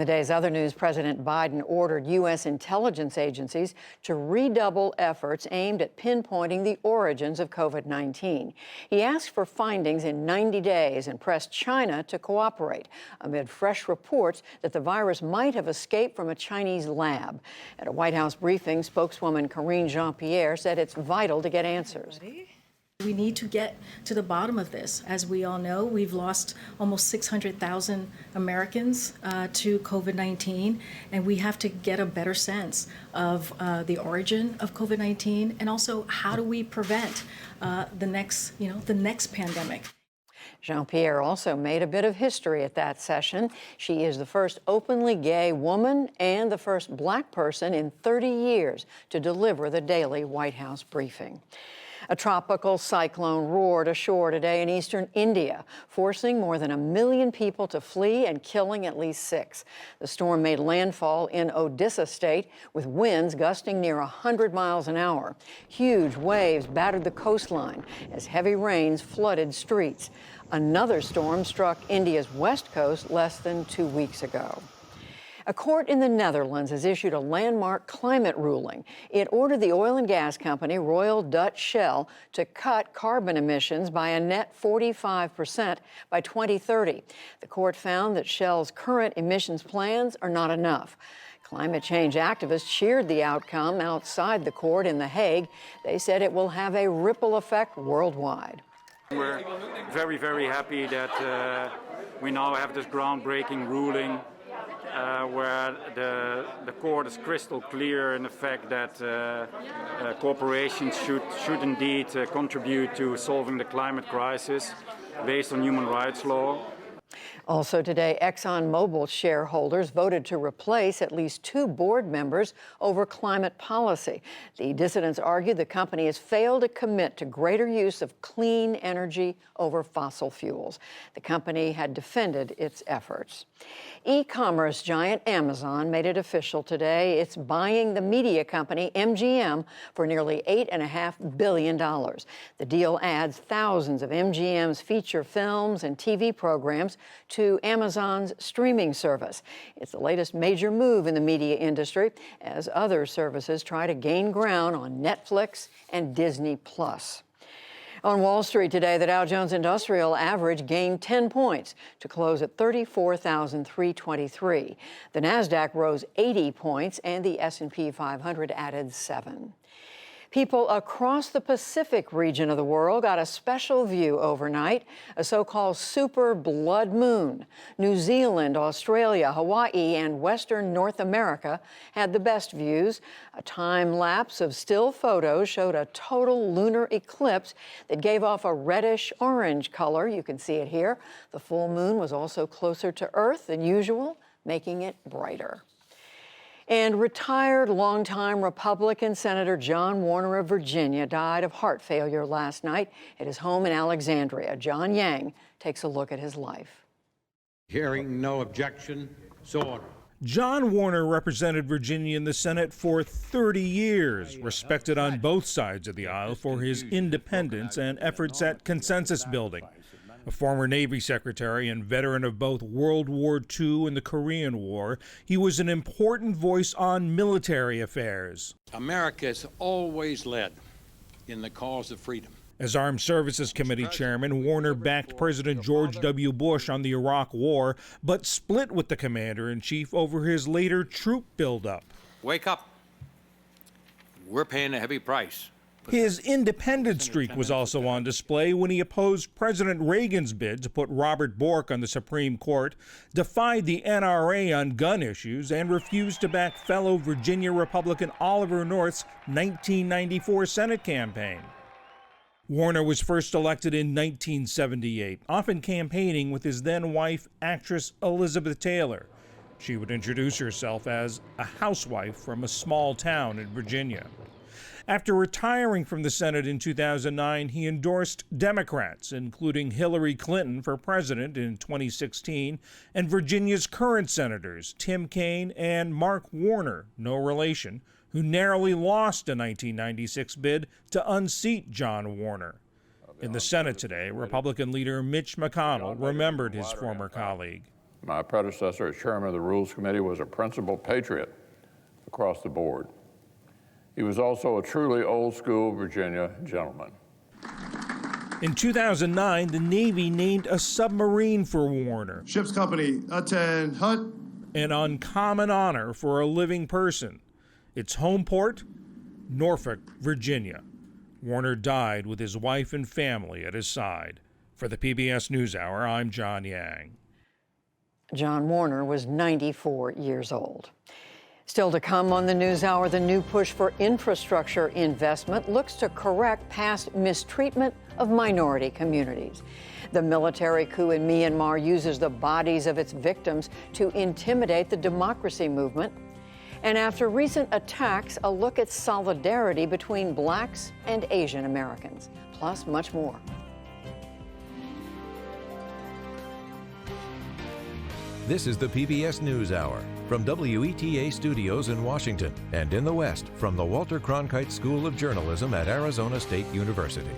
The day's other news, President Biden ordered U.S. intelligence agencies to redouble efforts aimed at pinpointing the origins of COVID-19. He asked for findings in 90 days and pressed China to cooperate amid fresh reports that the virus might have escaped from a Chinese lab. At a White House briefing, spokeswoman Karine Jean-Pierre said it's vital to get answers. We need to get to the bottom of this. As we all know, we've lost almost 600,000 Americans to COVID-19, and we have to get a better sense of the origin of COVID-19 and also how do we prevent the next pandemic. Jean-Pierre also made a bit of history at that session. She is the first openly gay woman and the first Black person in 30 years to deliver the daily White House briefing. A tropical cyclone roared ashore today in eastern India, forcing more than 1 million people to flee and killing at least 6. The storm made landfall in Odisha state with winds gusting near 100 miles an hour. Huge waves battered the coastline as heavy rains flooded streets. Another storm struck India's west coast less than 2 weeks ago. A court in the Netherlands has issued a landmark climate ruling. It ordered the oil and gas company Royal Dutch Shell to cut carbon emissions by a net 45% by 2030. The court found that Shell's current emissions plans are not enough. Climate change activists cheered the outcome outside the court in The Hague. They said it will have a ripple effect worldwide. We're very, very happy that we now have this groundbreaking ruling where the court is crystal clear in the fact that corporations should indeed contribute to solving the climate crisis based on human rights law. Also today, ExxonMobil shareholders voted to replace at least 2 board members over climate policy. The dissidents argued the company has failed to commit to greater use of clean energy over fossil fuels. The company had defended its efforts. E-commerce giant Amazon made it official today. It's buying the media company MGM for nearly $8.5 billion. The deal adds thousands of MGM's feature films and TV programs to Amazon's streaming service. It's the latest major move in the media industry as other services try to gain ground on Netflix and Disney+. On Wall Street today, the Dow Jones Industrial Average gained 10 points to close at 34,323. The Nasdaq rose 80 points and the S&P 500 added 7. People across the Pacific region of the world got a special view overnight, a so-called super blood moon. New Zealand, Australia, Hawaii, and Western North America had the best views. A time lapse of still photos showed a total lunar eclipse that gave off a reddish-orange color. You can see it here. The full moon was also closer to Earth than usual, making it brighter. And retired longtime Republican Senator John Warner of Virginia died of heart failure last night at his home in Alexandria. John Yang takes a look at his life. Hearing no objection, so ordered. John Warner represented Virginia in the Senate for 30 years, respected on both sides of the aisle for his independence and efforts at consensus building. A former Navy secretary and veteran of both World War II and the Korean War, he was an important voice on military affairs. America has always led in the cause of freedom. As Armed Services Committee chairman, Warner backed President George W. Bush on the Iraq War, but split with the commander-in-chief over his later troop buildup. Wake up. We're paying a heavy price. His independent streak was also on display when he opposed President Reagan's bid to put Robert Bork on the Supreme Court, defied the NRA on gun issues, and refused to back fellow Virginia Republican Oliver North's 1994 Senate campaign. Warner was first elected in 1978, often campaigning with his then-wife, actress Elizabeth Taylor. She would introduce herself as a housewife from a small town in Virginia. After retiring from the Senate in 2009, he endorsed Democrats, including Hillary Clinton for president in 2016, and Virginia's current senators, Tim Kaine and Mark Warner, no relation, who narrowly lost a 1996 bid to unseat John Warner. In the Senate today, Republican leader Mitch McConnell remembered his former colleague. My predecessor as chairman of the Rules Committee was a principled patriot across the board. He was also a truly old-school Virginia gentleman. In 2009, the Navy named a submarine for Warner, Ship's company, attend hut. an uncommon honor for a living person. Its home port, Norfolk, Virginia. Warner died with his wife and family at his side. For the PBS NewsHour, I'm John Yang. John Warner was 94 years old. Still to come on the NewsHour, the new push for infrastructure investment looks to correct past mistreatment of minority communities. The military coup in Myanmar uses the bodies of its victims to intimidate the democracy movement. And after recent attacks, a look at solidarity between blacks and Asian Americans, plus much more. This is the PBS NewsHour from WETA Studios in Washington and in the West from the Walter Cronkite School of Journalism at Arizona State University.